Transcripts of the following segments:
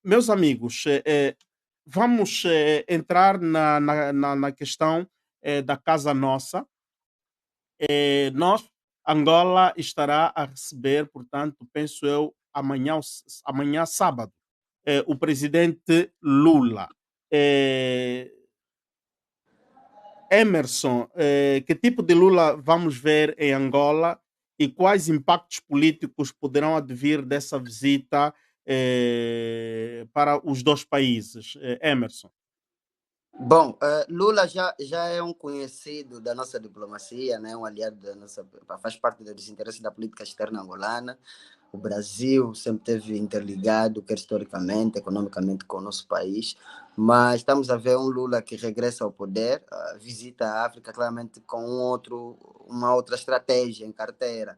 Meus amigos, vamos entrar na questão da Casa Nossa. Nós, Angola, estará a receber, portanto, penso eu, amanhã sábado, o presidente Lula. Emerson, que tipo de Lula vamos ver em Angola e quais impactos políticos poderão advir dessa visita para os dois países? Emerson. Bom, Lula já é um conhecido da nossa diplomacia, né? Um aliado da nossa, faz parte dos interesses da política externa angolana. O Brasil sempre esteve interligado, quer historicamente, economicamente, com o nosso país, mas estamos a ver um Lula que regressa ao poder, visita a África claramente com uma outra estratégia em carteira.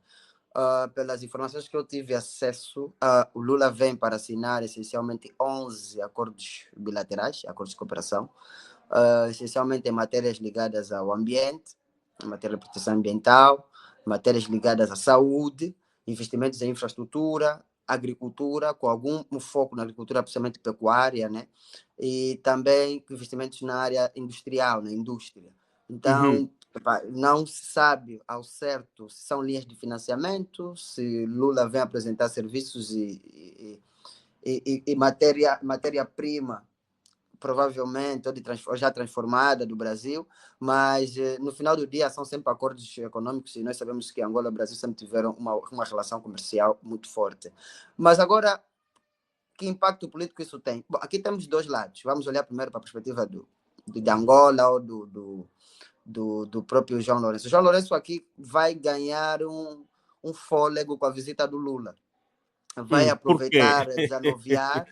Pelas informações que eu tive acesso, o Lula vem para assinar essencialmente 11 acordos bilaterais, acordos de cooperação, essencialmente em matérias ligadas ao ambiente, em matéria de proteção ambiental, matérias ligadas à saúde, investimentos em infraestrutura, agricultura, com algum foco na agricultura, principalmente pecuária, né? E também investimentos na área industrial, na indústria. Uhum. Então, não se sabe ao certo se são linhas de financiamento, se Lula vem apresentar serviços e matéria-prima provavelmente ou já transformada do Brasil, mas no final do dia são sempre acordos econômicos e nós sabemos que Angola e o Brasil sempre tiveram uma relação comercial muito forte. Mas agora, que impacto político isso tem? Bom, aqui temos dois lados. Vamos olhar primeiro para a perspectiva de Angola ou do próprio João Lourenço. O João Lourenço aqui vai ganhar um fôlego com a visita do Lula. Vai Por quê? aproveitar, desanuviar,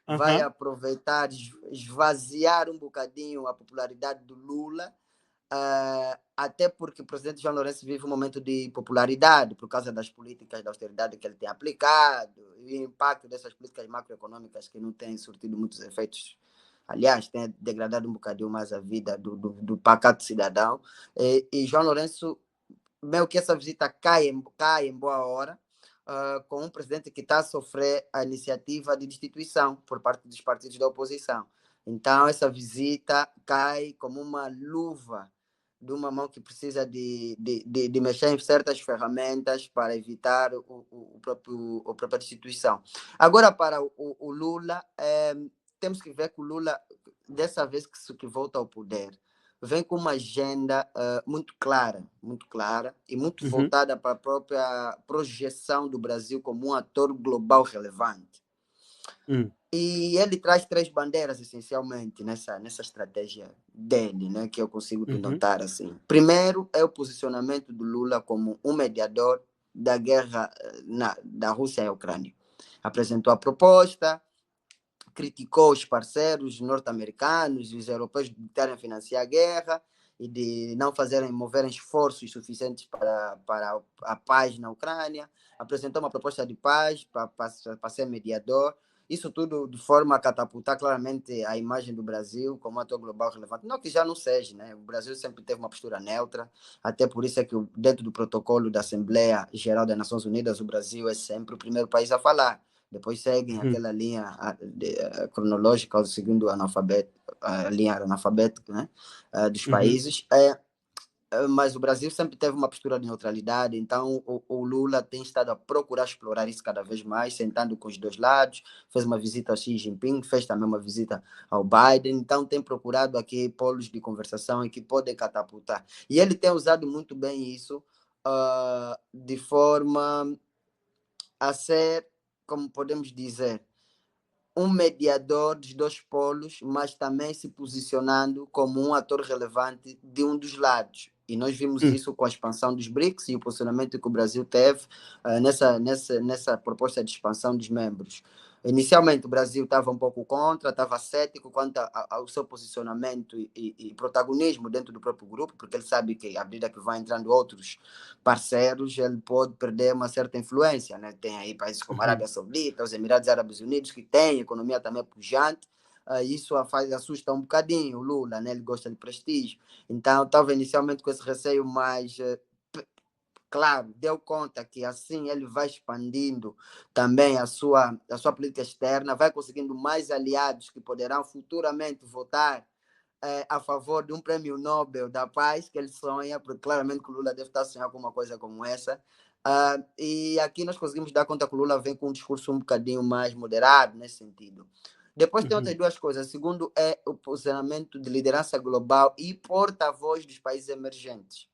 vai Aham. aproveitar, esvaziar um bocadinho a popularidade do Lula, até porque o presidente João Lourenço vive um momento de popularidade por causa das políticas de austeridade que ele tem aplicado e o impacto dessas políticas macroeconômicas que não têm surtido muitos efeitos. Aliás, tem degradado um bocadinho mais a vida do pacato cidadão. E João Lourenço, meio que essa visita cai em boa hora, com um presidente que está a sofrer a iniciativa de destituição por parte dos partidos da oposição. Então, essa visita cai como uma luva de uma mão que precisa de mexer em certas ferramentas para evitar a própria destituição. Agora, para o Lula, temos que ver que o Lula, dessa vez que volta ao poder, vem com uma agenda muito clara e muito Uhum. voltada para a própria projeção do Brasil como um ator global relevante. E ele traz três bandeiras, essencialmente, nessa estratégia dele, né, que eu consigo notar assim. Primeiro, é o posicionamento do Lula como um mediador da guerra da Rússia e Ucrânia. Apresentou a proposta, criticou os parceiros norte-americanos e os europeus de tentarem financiar a guerra e de não moverem esforços suficientes para a paz na Ucrânia. Apresentou uma proposta de paz para ser mediador. Isso tudo de forma a catapultar claramente a imagem do Brasil como ator global relevante. Não que já não seja, né? O Brasil sempre teve uma postura neutra, até por isso é que dentro do protocolo da Assembleia Geral das Nações Unidas, o Brasil é sempre o primeiro país a falar. Depois seguem aquela linha cronológica, segundo a linha analfabética, né, dos países. Mas o Brasil sempre teve uma postura de neutralidade, então o Lula tem estado a procurar explorar isso cada vez mais, sentando com os dois lados, fez uma visita ao Xi Jinping, fez também uma visita ao Biden, então tem procurado aqui polos de conversação e que podem catapultar. E ele tem usado muito bem isso, de forma a ser, como podemos dizer, um mediador dos dois polos, mas também se posicionando como um ator relevante de um dos lados. E nós vimos isso com a expansão dos BRICS e o posicionamento que o Brasil teve nessa proposta de expansão dos membros. Inicialmente, o Brasil estava um pouco contra, estava cético quanto ao seu posicionamento e protagonismo dentro do próprio grupo, porque ele sabe que, à medida que vão entrando outros parceiros, ele pode perder uma certa influência, né? Tem aí países como a Arábia Saudita, os Emirados Árabes Unidos, que têm economia também pujante, isso assusta um bocadinho o Lula, né? Ele gosta de prestígio. Então, estava inicialmente com esse receio, mas claro, deu conta que assim ele vai expandindo também a sua política externa, vai conseguindo mais aliados que poderão futuramente votar a favor de um prêmio Nobel da Paz, que ele sonha, porque claramente que o Lula deve estar sonhando com uma coisa como essa. E aqui nós conseguimos dar conta que o Lula vem com um discurso um bocadinho mais moderado nesse sentido. Depois tem outras duas coisas. Segundo é o posicionamento de liderança global e porta-voz dos países emergentes.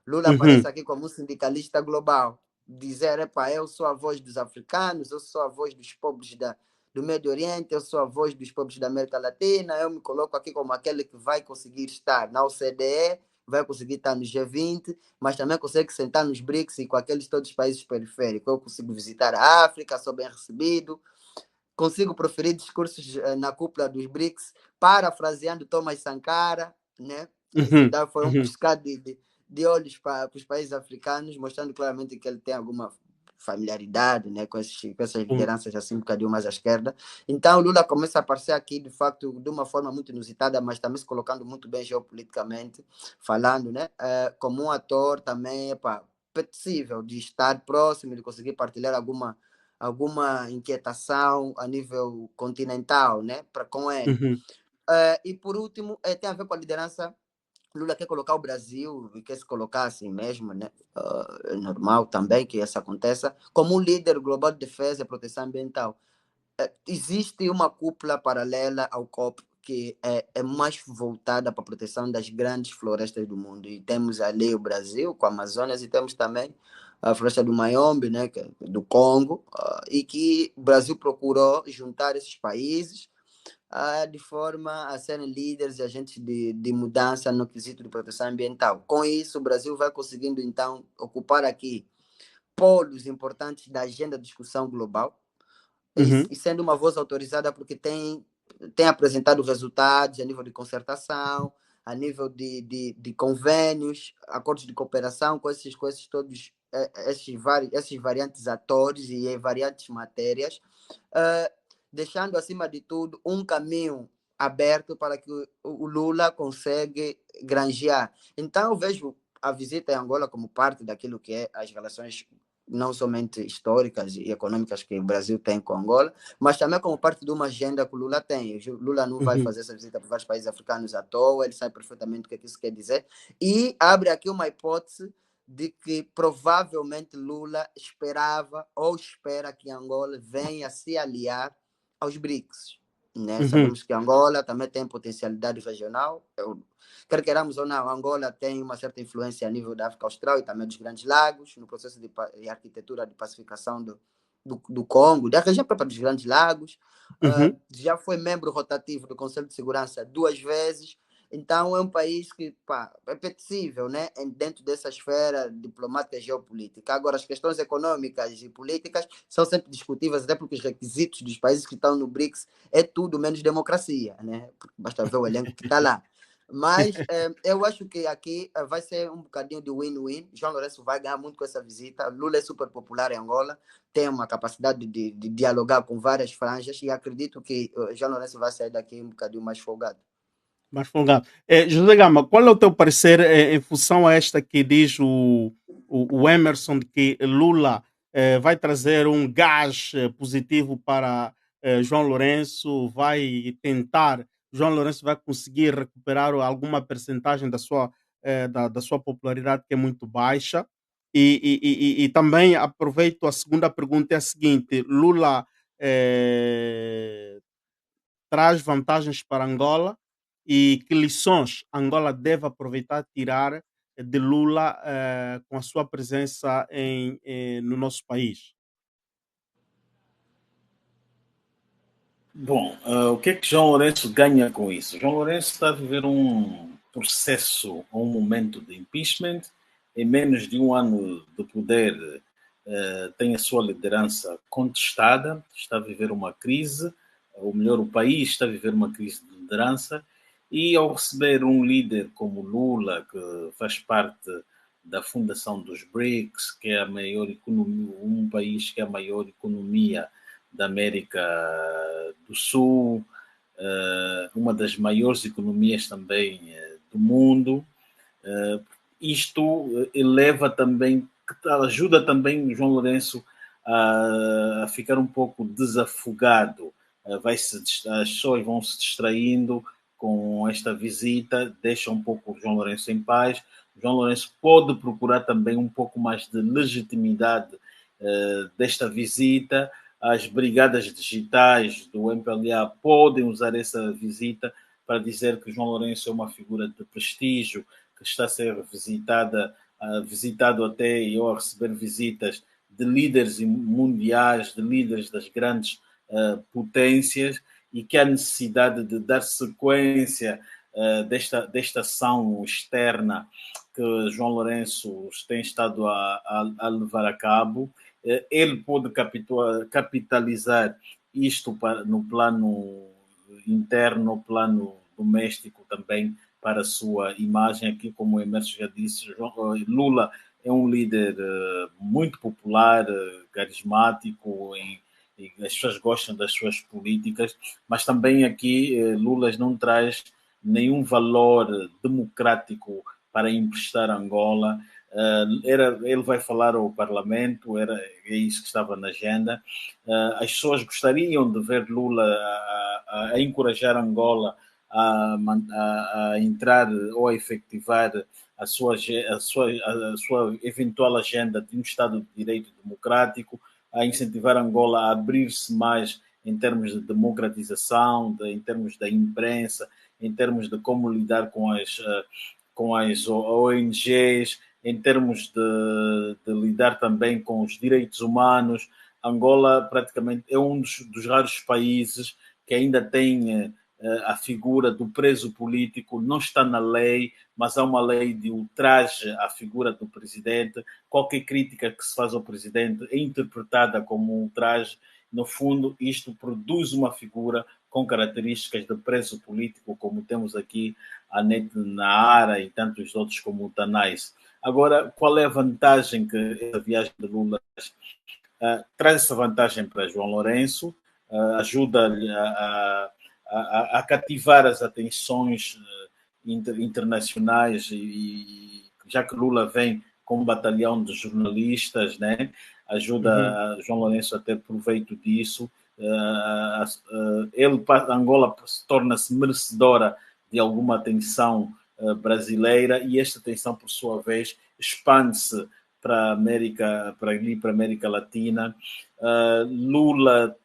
Lula aparece aqui como um sindicalista global, dizer, epa, eu sou a voz dos africanos, eu sou a voz dos pobres do Médio Oriente, eu sou a voz dos pobres da América Latina, eu me coloco aqui como aquele que vai conseguir estar na OCDE, vai conseguir estar no G20, mas também consegue sentar nos BRICS e com aqueles todos os países periféricos. Eu consigo visitar a África, sou bem recebido, consigo proferir discursos na cúpula dos BRICS, parafraseando Thomas Sankara, né? Isso foi um piscar de olhos para os países africanos, mostrando claramente que ele tem alguma familiaridade, né, com essas lideranças assim um bocadinho mais à esquerda. Então Lula começa a aparecer aqui de facto de uma forma muito inusitada, mas também se colocando muito bem geopoliticamente, falando, né, como um ator também possível de estar próximo, de conseguir partilhar alguma inquietação a nível continental, né, com ele. E por último, tem a ver com a liderança. Lula quer colocar o Brasil, e quer se colocar assim mesmo, né? É normal também que isso aconteça, como um líder global de defesa e proteção ambiental. Existe uma cúpula paralela ao COP que é mais voltada para a proteção das grandes florestas do mundo. E temos ali o Brasil, com a Amazonas, e temos também a floresta do Mayombe, né, do Congo, e que o Brasil procurou juntar esses países de forma a serem líderes e agentes de mudança no quesito de proteção ambiental. Com isso, o Brasil vai conseguindo, então, ocupar aqui polos importantes da agenda de discussão global e sendo uma voz autorizada porque tem apresentado resultados a nível de concertação, a nível de convênios, acordos de cooperação com esses todos esses variantes atores e variantes matérias, deixando, acima de tudo, um caminho aberto para que o Lula consiga granjear. Então, eu vejo a visita em Angola como parte daquilo que é as relações não somente históricas e econômicas que o Brasil tem com Angola, mas também como parte de uma agenda que o Lula tem. O Lula não vai fazer essa visita para vários países africanos à toa, ele sabe perfeitamente o que isso quer dizer, e abre aqui uma hipótese de que provavelmente Lula esperava ou espera que Angola venha se aliar aos BRICS. Né? Sabemos que Angola também tem potencialidade regional. Quer queiramos ou não, Angola tem uma certa influência a nível da África Austral e também dos Grandes Lagos, no processo de arquitetura de pacificação do Congo, da região própria dos Grandes Lagos. Já foi membro rotativo do Conselho de Segurança 2 vezes. Então, é um país que é apetecível, né? Dentro dessa esfera diplomática e geopolítica. Agora, as questões econômicas e políticas são sempre discutíveis, até porque os requisitos dos países que estão no BRICS é tudo menos democracia, né? Basta ver o elenco que está lá. Mas eu acho que aqui vai ser um bocadinho de win-win. João Lourenço vai ganhar muito com essa visita. Lula é super popular em Angola, tem uma capacidade de dialogar com várias franjas e acredito que João Lourenço vai sair daqui um bocadinho mais folgado. Mais folgado. José Gama, qual é o teu parecer em função a esta que diz o Emerson de que Lula vai trazer um gás positivo para João Lourenço, vai tentar, João Lourenço vai conseguir recuperar alguma percentagem da sua popularidade que é muito baixa? E também aproveito a segunda pergunta, é a seguinte: Lula traz vantagens para Angola e que lições Angola deve aproveitar e tirar de Lula com a sua presença no nosso país? Bom, o que é que João Lourenço ganha com isso? João Lourenço está a viver um processo, um momento de impeachment. Em menos de um ano de poder, tem a sua liderança contestada, está a viver uma crise, ou melhor, o país está a viver uma crise de liderança, e ao receber um líder como Lula, que faz parte da fundação dos BRICS, que é a maior economia, um país que é a maior economia da América do Sul, uma das maiores economias também do mundo. Isto eleva também que ajuda também o João Lourenço a ficar um pouco desafogado. As pessoas vão se distraindo com esta visita, deixa um pouco o João Lourenço em paz. O João Lourenço pode procurar também um pouco mais de legitimidade desta visita. As brigadas digitais do MPLA podem usar essa visita para dizer que o João Lourenço é uma figura de prestígio, que está a ser visitado até eu a receber visitas de líderes mundiais, de líderes das grandes potências, e que há necessidade de dar sequência desta ação externa que João Lourenço tem estado a levar a cabo. Ele pode capitalizar isto no plano interno, no plano doméstico também, para a sua imagem. Aqui, como o Emerson já disse, Lula é um líder muito popular, carismático, e as pessoas gostam das suas políticas, mas também aqui Lula não traz nenhum valor democrático para emprestar a Angola. Ele vai falar ao Parlamento, é isso que estava na agenda. As pessoas gostariam de ver Lula a encorajar Angola a entrar ou a efetivar a sua eventual agenda de um Estado de Direito democrático, a incentivar Angola a abrir-se mais em termos de democratização, em termos da imprensa, em termos de como lidar com as ONGs, em termos de lidar também com os direitos humanos. Angola praticamente é um dos raros países que ainda tem a figura do preso político, não está na lei, mas há uma lei de ultraje à figura do presidente. Qualquer crítica que se faz ao presidente é interpretada como um ultraje. No fundo, isto produz uma figura com características de preso político, como temos aqui a Net Naara e tantos outros como o Tanais. Agora, qual é a vantagem que a viagem de Lula traz? Essa vantagem para João Lourenço, ajuda-lhe a cativar as atenções internacionais, e já que Lula vem com um batalhão de jornalistas, né, ajuda João Lourenço a ter proveito disso. Angola torna-se merecedora de alguma atenção brasileira, e esta atenção, por sua vez, expande-se para a América Latina. Lula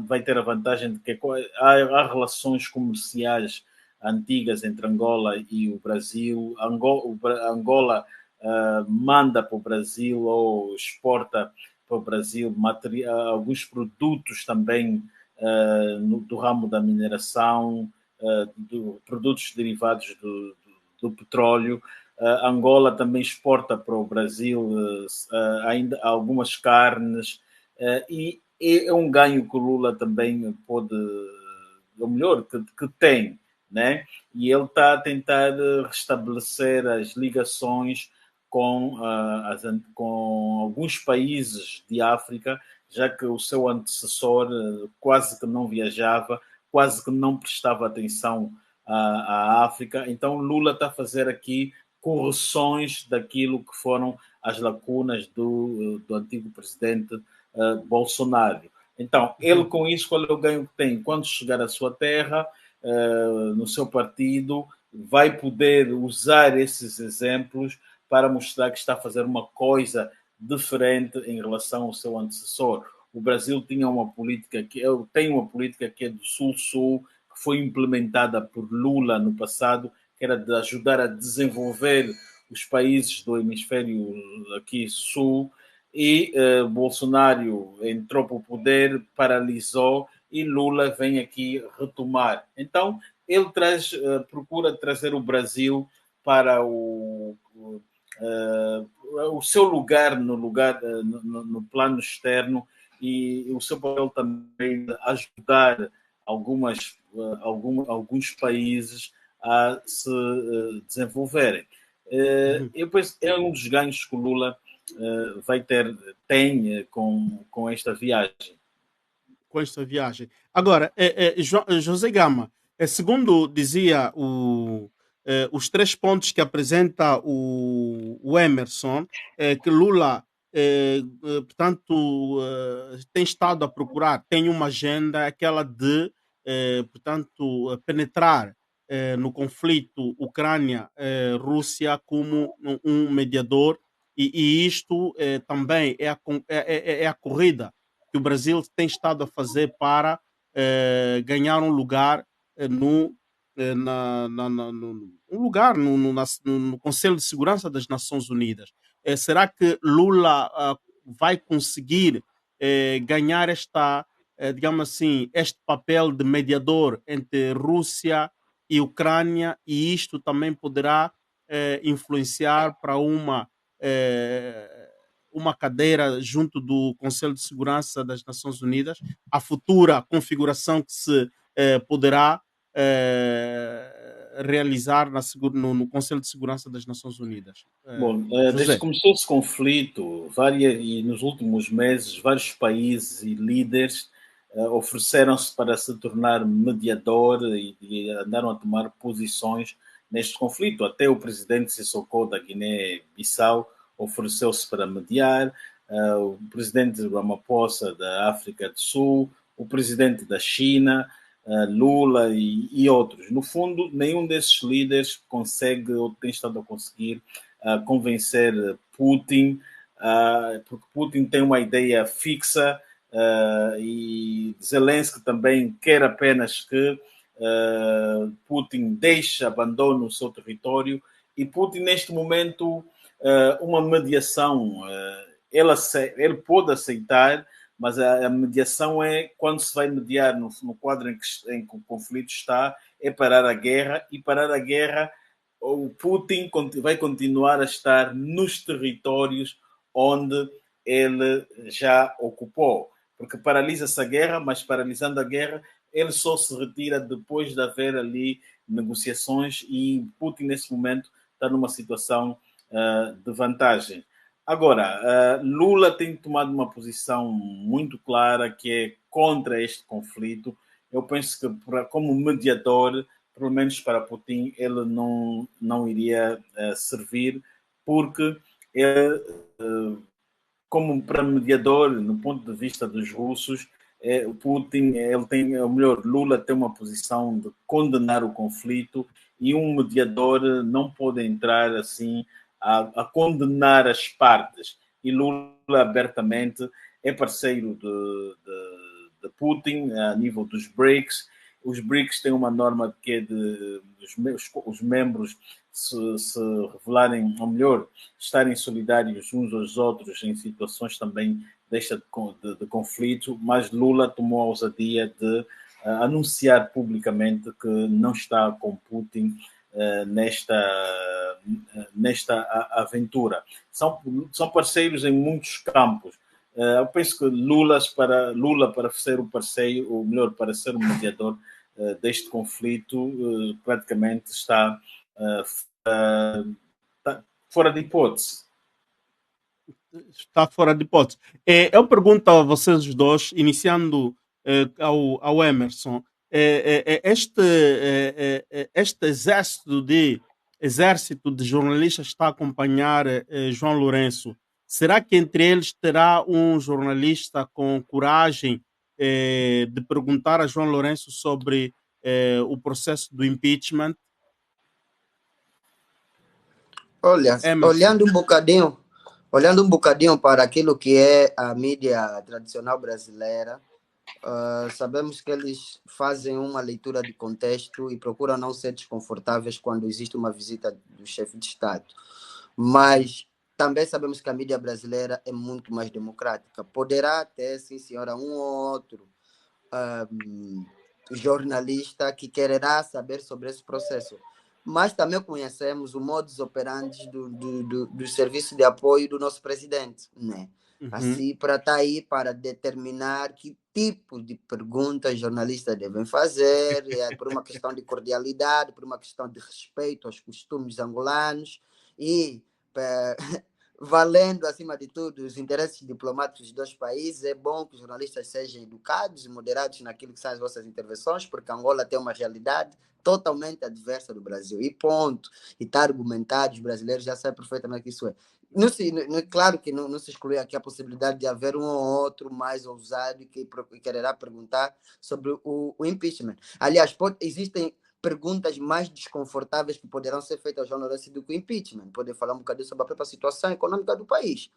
vai ter a vantagem de que há relações comerciais antigas entre Angola e o Brasil. Angola manda para o Brasil ou exporta para o Brasil alguns produtos também do ramo da mineração, produtos derivados do petróleo. Angola também exporta para o Brasil ainda algumas carnes, e é um ganho que o Lula também pode, ou melhor, que tem, né? E ele está a tentar restabelecer as ligações com alguns países de África, já que o seu antecessor quase que não viajava, quase que não prestava atenção à África. Então Lula está a fazer aqui correções daquilo que foram as lacunas do antigo presidente Bolsonaro. Então, ele com isso, qual é o ganho que tem? Quando chegar à sua terra, no seu partido, vai poder usar esses exemplos para mostrar que está a fazer uma coisa diferente em relação ao seu antecessor. O Brasil tem uma política que é do Sul-Sul, que foi implementada por Lula no passado, que era de ajudar a desenvolver os países do hemisfério aqui sul, e Bolsonaro entrou para o poder, paralisou, e Lula vem aqui retomar. Então, ele procura trazer o Brasil para o seu lugar no plano externo, e o seu papel também de ajudar alguns países a se desenvolverem. E depois é um dos ganhos que o Lula tem com esta viagem. Com esta viagem. Agora, José Gama, segundo dizia o os 3 pontos que apresenta o Emerson, que Lula, portanto, tem estado a procurar, tem uma agenda, aquela de, portanto, penetrar no conflito Ucrânia-Rússia como um mediador, e isto também é a corrida que o Brasil tem estado a fazer para ganhar um lugar no, um lugar no Conselho de Segurança das Nações Unidas. Será que Lula vai conseguir ganhar digamos assim, este papel de mediador entre Rússia e Ucrânia, e isto também poderá influenciar para uma cadeira junto do Conselho de Segurança das Nações Unidas, a futura configuração que se poderá realizar no Conselho de Segurança das Nações Unidas. Bom, desde José. que começou esse conflito, e nos últimos meses, vários países e líderes ofereceram-se para se tornar mediador e andaram a tomar posições neste conflito. Até o presidente Sissoko da Guiné-Bissau ofereceu-se para mediar, o presidente Ramaphosa da África do Sul, o presidente da China, Lula e outros. No fundo, nenhum desses líderes consegue ou tem estado a conseguir convencer Putin, porque Putin tem uma ideia fixa e Zelensky também quer apenas que Putin abandone o seu território, e Putin neste momento uma mediação ele pode aceitar, mas a mediação é quando se vai mediar no quadro em que o conflito está, é parar a guerra, e parar a guerra o Putin vai continuar a estar nos territórios onde ele já ocupou, porque paralisa-se a guerra, mas paralisando a guerra, ele só se retira depois de haver ali negociações, e Putin nesse momento está numa situação de vantagem. Agora, Lula tem tomado uma posição muito clara que é contra este conflito. Eu penso que como mediador, pelo menos para Putin, ele não iria servir, porque ele, como para mediador, no ponto de vista dos russos, o Putin, ele tem, ou melhor, Lula tem uma posição de condenar o conflito, e um mediador não pode entrar assim a condenar as partes. E Lula abertamente é parceiro de Putin a nível dos BRICS. Os BRICS têm uma norma que é os membros se revelarem, ou melhor, estarem solidários uns aos outros em situações também de conflito, mas Lula tomou a ousadia de anunciar publicamente que não está com Putin nesta aventura. São parceiros em muitos campos. Eu penso que Lula, para ser o parceiro, ou melhor, para ser o mediador deste conflito, praticamente está fora de hipótese. Está fora de hipótese. Eu pergunto a vocês os dois, iniciando ao Emerson, este exército de jornalistas está a acompanhar João Lourenço. Será que entre eles terá um jornalista com coragem de perguntar a João Lourenço sobre o processo do impeachment? Olha, olhando um bocadinho para aquilo que é a mídia tradicional brasileira, sabemos que eles fazem uma leitura de contexto e procuram não ser desconfortáveis quando existe uma visita do chefe de Estado. Mas também sabemos que a mídia brasileira é muito mais democrática. Poderá ter, sim, senhora, um ou outro jornalista que quererá saber sobre esse processo. Mas também conhecemos o modus operandi do serviço de apoio do nosso presidente, né? Uhum. Assim, para estar aí para determinar que tipo de perguntas jornalistas devem fazer, por uma questão de cordialidade, por uma questão de respeito aos costumes angolanos, e valendo, acima de tudo, os interesses diplomáticos dos dois países, é bom que os jornalistas sejam educados e moderados naquilo que são as vossas intervenções, porque Angola tem uma realidade totalmente adversa do Brasil. E ponto. E está argumentado, os brasileiros já sabem perfeitamente que isso é. Claro que não se exclui aqui a possibilidade de haver um ou outro mais ousado que quererá perguntar sobre o impeachment. Aliás, existem perguntas mais desconfortáveis que poderão ser feitas ao João Lourenço do que o impeachment. Poder falar um bocadinho sobre a própria situação econômica do país.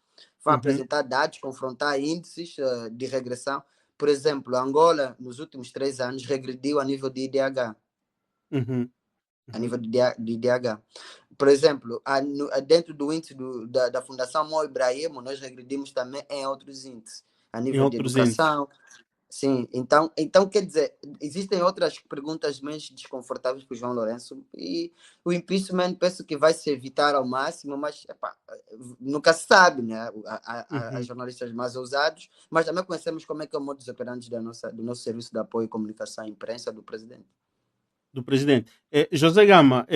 Vai apresentar dados, confrontar índices de regressão. Por exemplo, a Angola, nos últimos 3 anos, regrediu a nível de IDH. A nível de IDH. Por exemplo, dentro do índice da Fundação Mo Ibrahim, nós regredimos também em outros índices. A nível de educação. Índices. Sim, então quer dizer, existem outras perguntas menos desconfortáveis para o João Lourenço e o impeachment penso que vai se evitar ao máximo, mas nunca se sabe, né? Há jornalistas mais ousados, mas também conhecemos como é que é o modus operandi do nosso serviço de apoio e comunicação à imprensa do presidente. José Gama,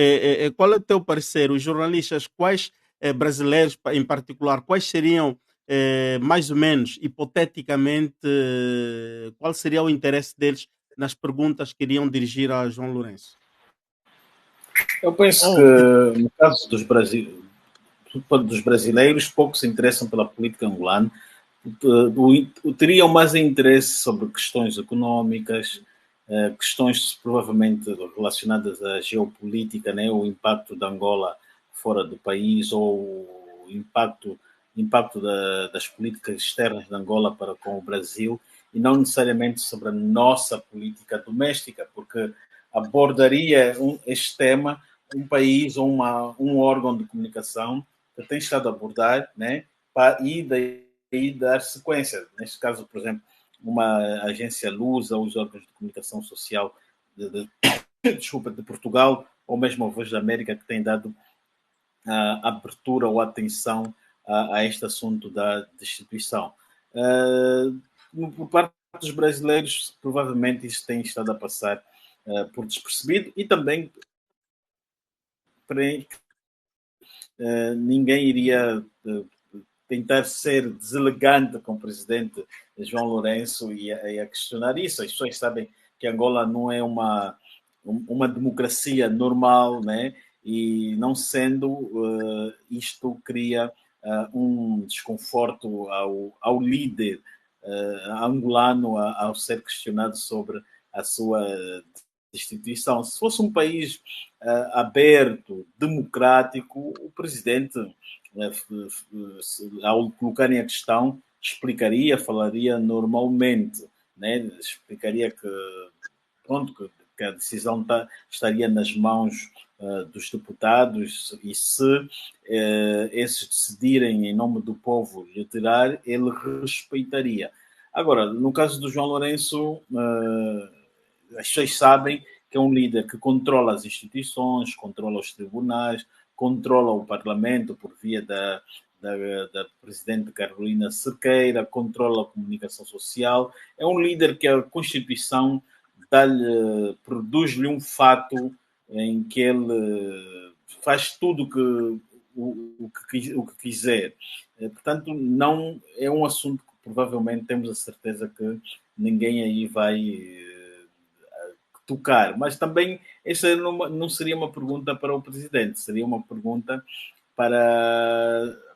qual é o teu parecer? Os jornalistas, quais brasileiros em particular, quais seriam mais ou menos, hipoteticamente, qual seria o interesse deles nas perguntas que iriam dirigir a João Lourenço? Eu penso que, no caso dos brasileiros, poucos se interessam pela política angolana, teriam mais interesse sobre questões económicas, questões provavelmente relacionadas à geopolítica, né? O impacto da Angola fora do país ou o impacto das políticas externas de Angola para com o Brasil, e não necessariamente sobre a nossa política doméstica, porque abordaria este tema um país ou um órgão de comunicação que tem estado a abordar, né? E daí dar sequência. Neste caso, por exemplo, uma agência lusa, os órgãos de comunicação social de Portugal, ou mesmo a Voz da América, que tem dado abertura ou atenção a este assunto da destituição. Por parte dos brasileiros, provavelmente isso tem estado a passar por despercebido, e também ninguém iria tentar ser deselegante com o presidente João Lourenço e a questionar isso. As pessoas sabem que Angola não é uma democracia normal, né? E não sendo, isto cria um desconforto ao líder angolano ao ser questionado sobre a sua destituição. Se fosse um país aberto, democrático, o presidente, ao colocarem a questão, explicaria, falaria normalmente, né? Explicaria que a decisão estaria nas mãos dos deputados, e se esses decidirem em nome do povo lhe tirar, ele respeitaria. Agora, no caso do João Lourenço, as pessoas sabem que é um líder que controla as instituições, controla os tribunais, controla o Parlamento por via da presidente Carolina Sequeira, controla a comunicação social. É um líder que a Constituição produz-lhe um fato em que ele faz tudo o que quiser. Portanto, não é um assunto que provavelmente temos a certeza que ninguém aí vai tocar. Mas também essa não seria uma pergunta para o presidente, seria uma pergunta para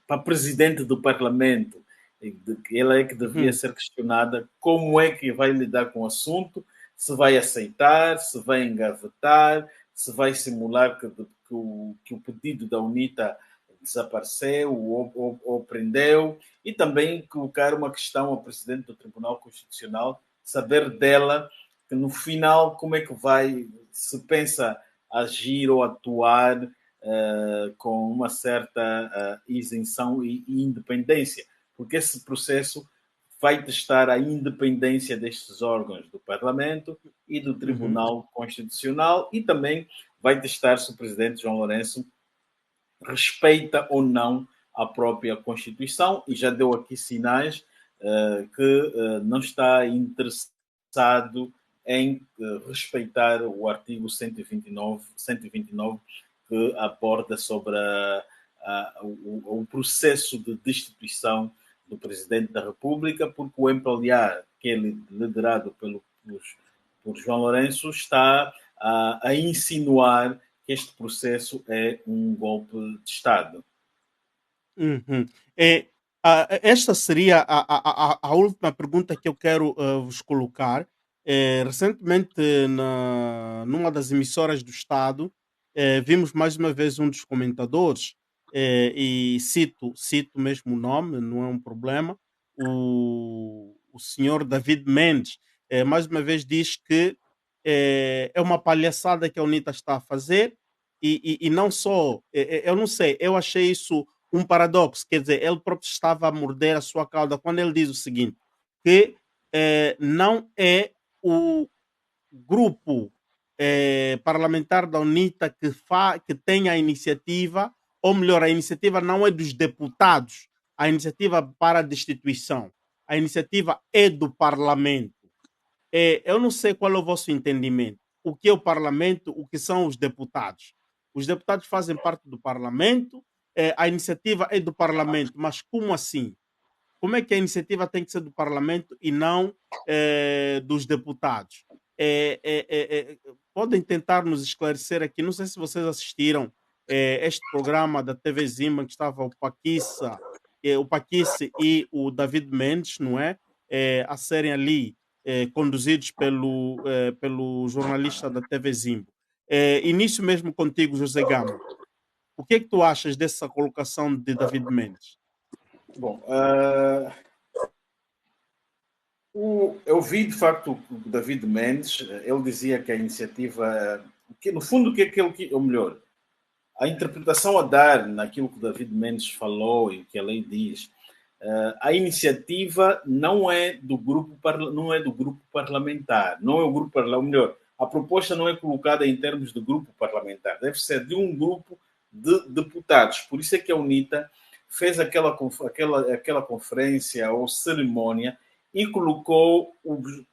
o presidente do Parlamento. Ela é que devia ser questionada como é que vai lidar com o assunto, se vai aceitar, se vai engavetar, se vai simular que o pedido da UNITA desapareceu ou prendeu, e também colocar uma questão ao presidente do Tribunal Constitucional, saber dela que no final como é que vai, se pensa agir ou atuar com uma certa isenção e independência, porque esse processo vai testar a independência destes órgãos do Parlamento e do Tribunal Constitucional, e também vai testar se o presidente João Lourenço respeita ou não a própria Constituição, e já deu aqui sinais que não está interessado em respeitar o artigo 129 que aborda sobre o processo de destituição do Presidente da República, porque o MPLA, que é liderado por João Lourenço, está a insinuar que este processo é um golpe de Estado. Uhum. Esta seria a última pergunta que eu quero vos colocar. Recentemente, numa das emissoras do Estado, vimos mais uma vez um dos comentadores, e cito mesmo o nome, não é um problema, o senhor David Mendes, mais uma vez diz que é uma palhaçada que a UNITA está a fazer, e não só, eu não sei, eu achei isso um paradoxo, quer dizer, ele próprio estava a morder a sua cauda quando ele diz o seguinte, que não é o grupo parlamentar da UNITA que tem a iniciativa, ou melhor, a iniciativa não é dos deputados, a iniciativa para a destituição, a iniciativa é do Parlamento. Eu não sei qual é o vosso entendimento. O que é o Parlamento, o que são os deputados? Os deputados fazem parte do Parlamento, a iniciativa é do Parlamento, mas como assim? Como é que a iniciativa tem que ser do Parlamento e não dos deputados? Podem tentar nos esclarecer aqui, não sei se vocês assistiram este programa da TV Zima, que estava o Paquice e o David Mendes, não é? A serem ali conduzidos pelo jornalista da TV Zimbo. Início mesmo contigo, José Gama. O que é que tu achas dessa colocação de David Mendes? Bom, eu vi de facto o David Mendes, ele dizia que a iniciativa, que no fundo o que é que, ou melhor, a interpretação a dar naquilo que o David Mendes falou e o que a lei diz, a iniciativa não é do grupo parlamentar, não é o grupo parlamentar, ou melhor, a proposta não é colocada em termos de grupo parlamentar, deve ser de um grupo de deputados. Por isso é que a UNITA fez aquela conferência ou cerimónia e colocou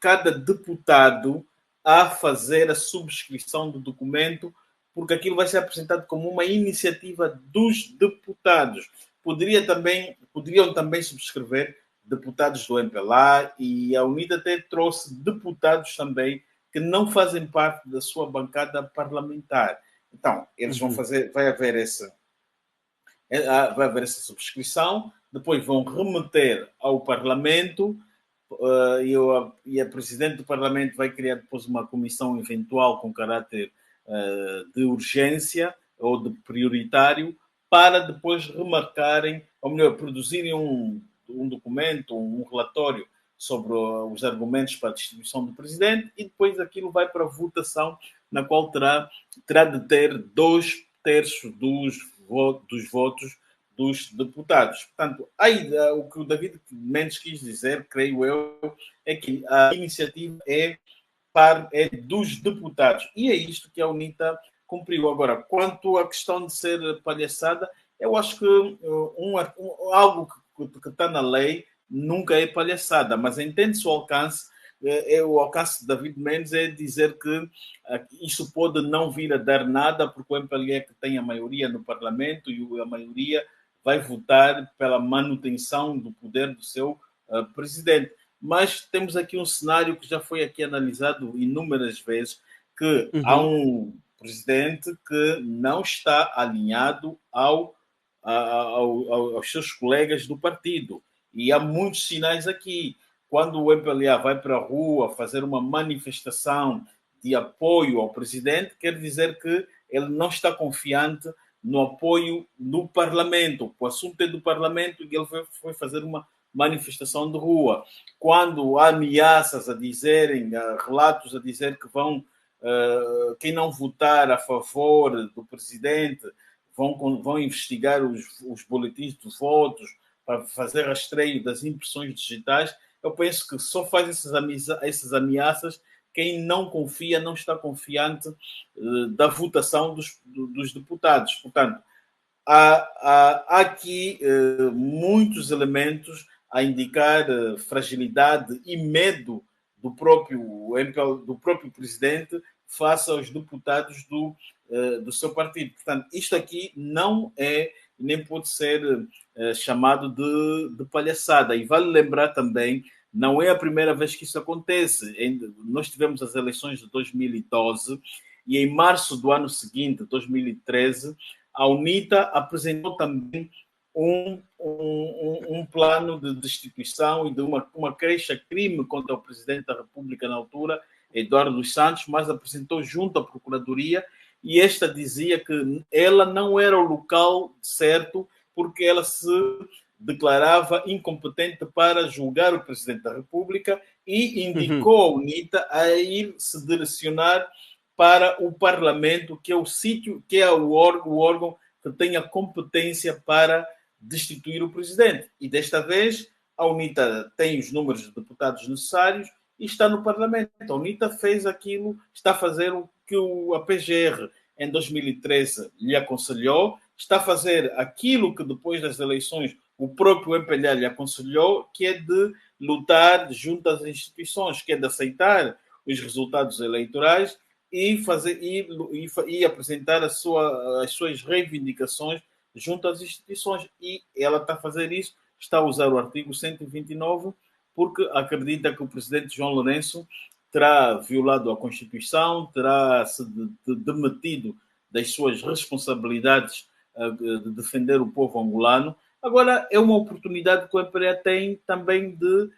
cada deputado a fazer a subscrição do documento, porque aquilo vai ser apresentado como uma iniciativa dos deputados. Poderiam também subscrever deputados do MPLA, e a UNITA até trouxe deputados também que não fazem parte da sua bancada parlamentar. Então, eles vão fazer, vai haver essa subscrição, depois vão remeter ao Parlamento, e a Presidente do Parlamento vai criar depois uma comissão eventual com caráter de urgência ou de prioritário, para depois remarcarem, ou melhor, produzirem um documento, um relatório sobre os argumentos para a destituição do Presidente, e depois aquilo vai para a votação, na qual terá de ter 2/3 dos votos dos deputados. Portanto, o que o David Mendes quis dizer, creio eu, é que a iniciativa é dos deputados. E é isto que a UNITA cumpriu. Agora, quanto à questão de ser palhaçada, eu acho que algo que está na lei nunca é palhaçada, mas entende-se o alcance. O alcance de David Mendes é dizer que isso pode não vir a dar nada, porque o MPLA é que tem a maioria no Parlamento e a maioria vai votar pela manutenção do poder do seu presidente. Mas temos aqui um cenário que já foi aqui analisado inúmeras vezes, que há um presidente que não está alinhado aos seus colegas do partido. E há muitos sinais aqui. Quando o MPLA vai para a rua fazer uma manifestação de apoio ao presidente, quer dizer que ele não está confiante no apoio do Parlamento. O assunto é do Parlamento e ele foi fazer uma manifestação de rua. Quando há ameaças a dizerem, relatos a dizer que quem não votar a favor do presidente vão investigar os boletins de votos para fazer rastreio das impressões digitais, eu penso que só faz essas ameaças quem não confia, não está confiante da votação dos deputados. Portanto, há aqui muitos elementos a indicar fragilidade e medo do próprio presidente face aos deputados do seu partido. Portanto, isto aqui não é e nem pode ser chamado de palhaçada. E vale lembrar também, não é a primeira vez que isso acontece. Nós tivemos as eleições de 2012 e em março do ano seguinte, 2013, a UNITA apresentou também um plano de destituição e de uma queixa-crime contra o presidente da República na altura, Eduardo dos Santos, mas apresentou junto à Procuradoria e esta dizia que ela não era o local certo porque ela se declarava incompetente para julgar o presidente da República e indicou a UNITA a ir se direcionar para o Parlamento, que é o sítio, que é o órgão que tem a competência para destituir o presidente. E desta vez a UNITA tem os números de deputados necessários e está no Parlamento. A UNITA fez aquilo, está a fazer o que a PGR em 2013 lhe aconselhou, está a fazer aquilo que depois das eleições o próprio MPLA lhe aconselhou, que é de lutar junto às instituições, que é de aceitar os resultados eleitorais e apresentar as suas reivindicações junto às instituições. E ela está a fazer isso, está a usar o artigo 129, porque acredita que o presidente João Lourenço terá violado a Constituição, terá se demitido das suas responsabilidades de defender o povo angolano. Agora, é uma oportunidade que o MPLA tem também de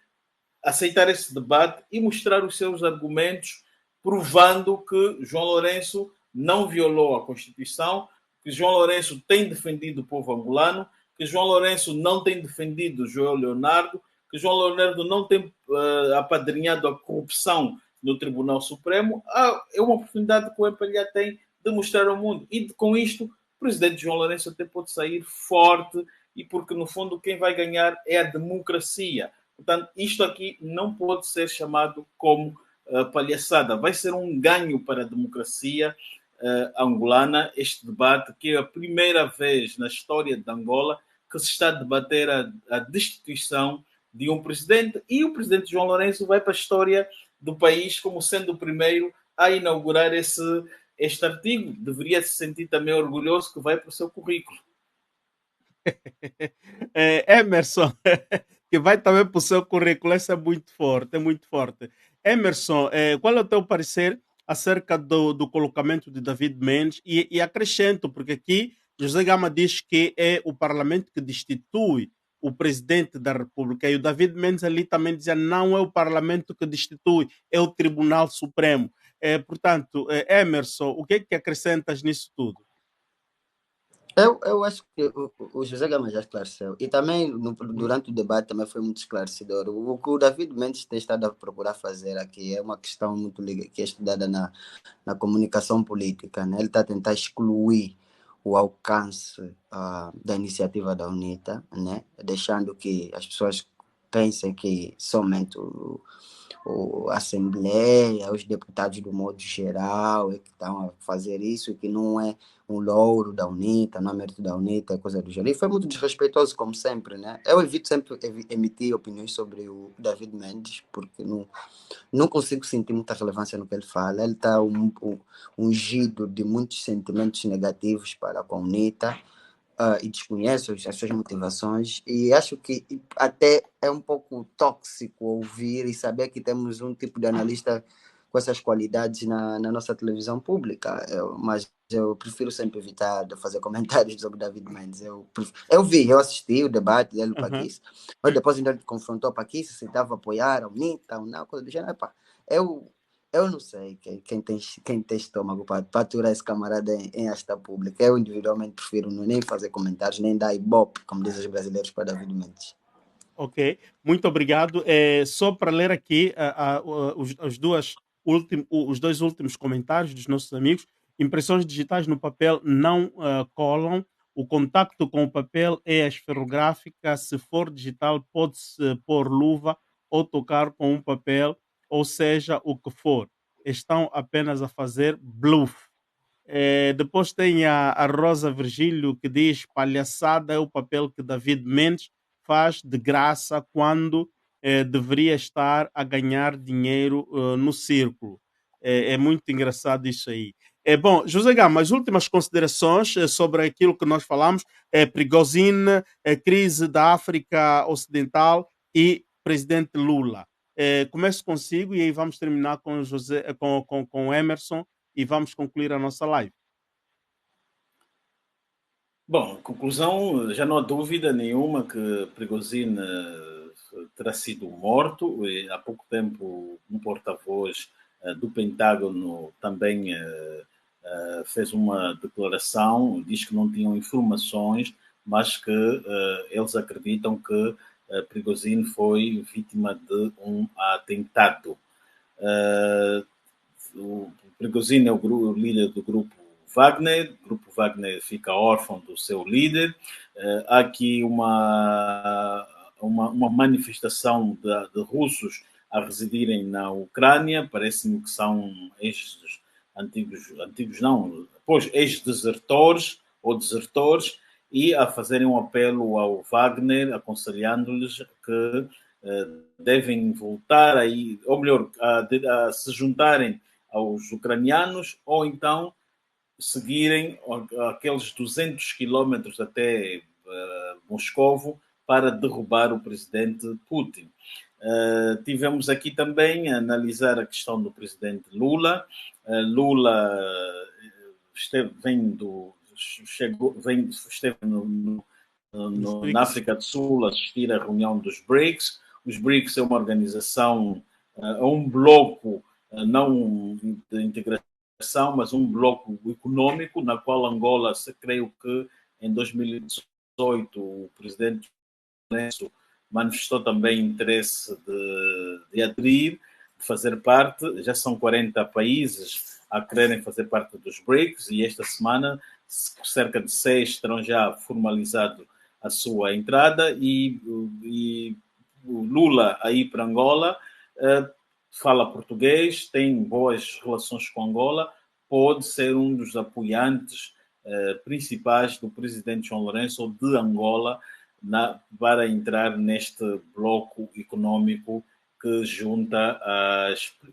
aceitar esse debate e mostrar os seus argumentos, provando que João Lourenço não violou a Constituição, que João Lourenço tem defendido o povo angolano, que João Lourenço não tem defendido João Leonardo, que João Leonardo não tem apadrinhado a corrupção no Tribunal Supremo. É uma oportunidade que o MPLA tem de mostrar ao mundo. E com isto, o presidente João Lourenço até pode sair forte, e porque, no fundo, quem vai ganhar é a democracia. Portanto, isto aqui não pode ser chamado como palhaçada. Vai ser um ganho para a democracia angolana, este debate, que é a primeira vez na história de Angola que se está a debater a destituição de um presidente, e o presidente João Lourenço vai para a história do país como sendo o primeiro a inaugurar este artigo. Deveria se sentir também orgulhoso, que vai para o seu currículo. Emerson, que vai também para o seu currículo, isso é muito forte, é muito forte. Emerson, qual é o teu parecer acerca do colocamento de David Mendes? E acrescento, porque aqui José Gama diz que é o parlamento que destitui o presidente da República, e o David Mendes ali também dizia não é o parlamento que destitui, é o Tribunal Supremo. Portanto, Emerson, o que é que acrescentas nisso tudo? Eu acho que o José Gama já esclareceu. E também, durante o debate, também foi muito esclarecedor. O que o David Mendes tem estado a procurar fazer aqui é uma questão muito que é estudada na comunicação política. Né? Ele está a tentar excluir o alcance da iniciativa da UNITA, né? Deixando que as pessoas pensem que somente a Assembleia, os deputados do modo geral é que estão a fazer isso, e que não é um louro da UNITA, não é mérito da UNITA, é coisa do gênero. E foi muito desrespeitoso, como sempre, né? Eu evito sempre emitir opiniões sobre o David Mendes, porque não consigo sentir muita relevância no que ele fala. Ele está ungido de muitos sentimentos negativos para com a UNITA. E desconhece as suas motivações, e acho que até é um pouco tóxico ouvir e saber que temos um tipo de analista com essas qualidades na nossa televisão pública, mas eu prefiro sempre evitar de fazer comentários sobre David Mendes. Eu assisti o debate dele, Paquis, mas depois ainda confrontou o Paquis se estava a apoiar a UNITA ou não, coisa do gênero. Eu não sei quem tem estômago para aturar esse camarada em esta pública. Eu, individualmente, prefiro nem fazer comentários, nem dar ibope, como dizem os brasileiros, para David Mendes. Ok, muito obrigado. Só para ler aqui os dois últimos comentários dos nossos amigos. Impressões digitais no papel não colam. O contacto com o papel é a esferográfica. Se for digital, pode-se pôr luva ou tocar com um papel, ou seja, o que for. Estão apenas a fazer bluff. Depois tem a Rosa Virgílio, que diz: palhaçada é o papel que David Mendes faz de graça quando deveria estar a ganhar dinheiro no círculo. É muito engraçado isso aí. Bom, José Gama, as últimas considerações sobre aquilo que nós falamos, Prigozhin, crise da África Ocidental e presidente Lula. Começo consigo e aí vamos terminar com com Emerson e vamos concluir a nossa live. Bom, conclusão, já não há dúvida nenhuma que Prigozhin terá sido morto. E há pouco tempo, um porta-voz do Pentágono também fez uma declaração, diz que não tinham informações, mas que eles acreditam que Prigozhin foi vítima de um atentado. O Prigozhin é o líder do grupo Wagner. O grupo Wagner fica órfão do seu líder. Há aqui uma manifestação de russos a residirem na Ucrânia. Parece-me que são ex-desertores ou desertores, e a fazerem um apelo ao Wagner, aconselhando-lhes que devem voltar aí, ou melhor, a se juntarem aos ucranianos, ou então seguirem aqueles 200 quilómetros até Moscovo para derrubar o presidente Putin. Tivemos aqui também a analisar a questão do presidente Lula. Lula esteve na África do Sul assistir à reunião dos BRICS. Os BRICS é uma organização, um bloco não de integração, mas um bloco econômico, na qual Angola, creio que em 2018 o presidente Lourenço manifestou também interesse de aderir, de fazer parte. Já são 40 países a quererem fazer parte dos BRICS, e esta semana cerca de 6 terão já formalizado a sua entrada, e o Lula aí para Angola fala português, tem boas relações com Angola, pode ser um dos apoiantes principais do presidente João Lourenço ou de Angola para entrar neste bloco econômico que junta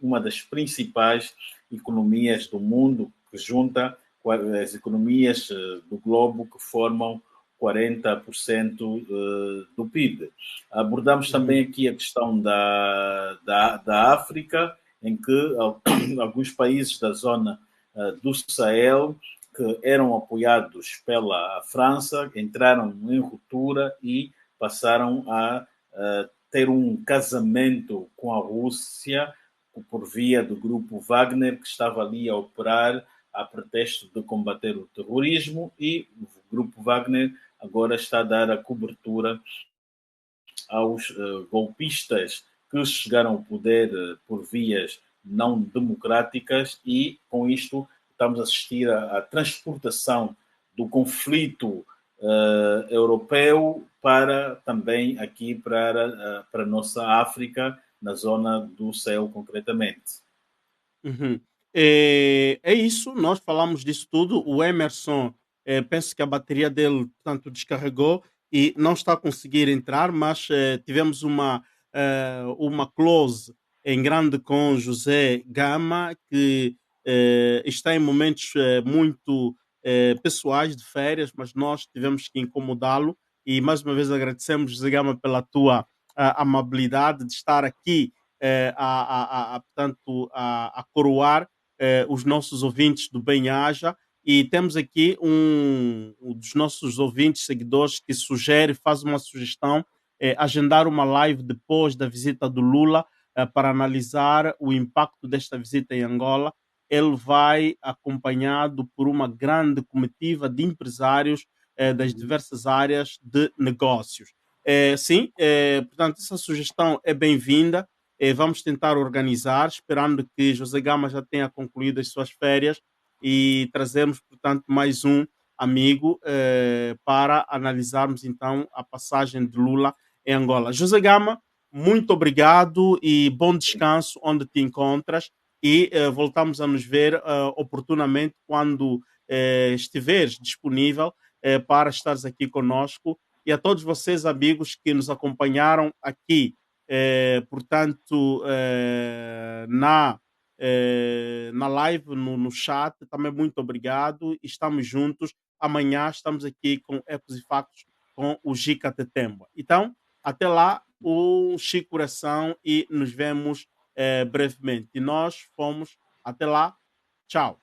uma das principais economias do mundo, que junta as economias do globo que formam 40% do PIB. Abordamos também aqui a questão da África, em que alguns países da zona do Sahel, que eram apoiados pela França, entraram em ruptura e passaram a ter um casamento com a Rússia por via do grupo Wagner, que estava ali a operar a pretexto de combater o terrorismo, e o grupo Wagner agora está a dar a cobertura aos golpistas que chegaram ao poder por vias não democráticas, e com isto estamos a assistir à transportação do conflito europeu para também aqui para a nossa África, na zona do Sahel concretamente. Uhum. É isso, nós falamos disso tudo. O Emerson, penso que a bateria dele, portanto, descarregou e não está a conseguir entrar, mas tivemos uma close em grande com José Gama, que está em momentos muito pessoais de férias, mas nós tivemos que incomodá-lo, e mais uma vez agradecemos, José Gama, pela tua amabilidade de estar aqui portanto, a coroar os nossos ouvintes do Bem-Aja. E temos aqui um dos nossos ouvintes, seguidores, que faz uma sugestão, agendar uma live depois da visita do Lula para analisar o impacto desta visita em Angola. Ele vai acompanhado por uma grande comitiva de empresários das diversas áreas de negócios. Sim, portanto, essa sugestão é bem-vinda. Vamos tentar organizar, esperando que José Gama já tenha concluído as suas férias, e trazermos, portanto, mais um amigo para analisarmos, então, a passagem de Lula em Angola. José Gama, muito obrigado e bom descanso onde te encontras, e voltamos a nos ver oportunamente quando estiveres disponível para estares aqui conosco. E a todos vocês, amigos, que nos acompanharam aqui, portanto, na live, no chat. Também muito obrigado. Estamos juntos. Amanhã estamos aqui com Ecos e Factos com o Gica Tetemba. Então, até lá, um Chico Coração e nos vemos brevemente. E nós fomos. Até lá. Tchau.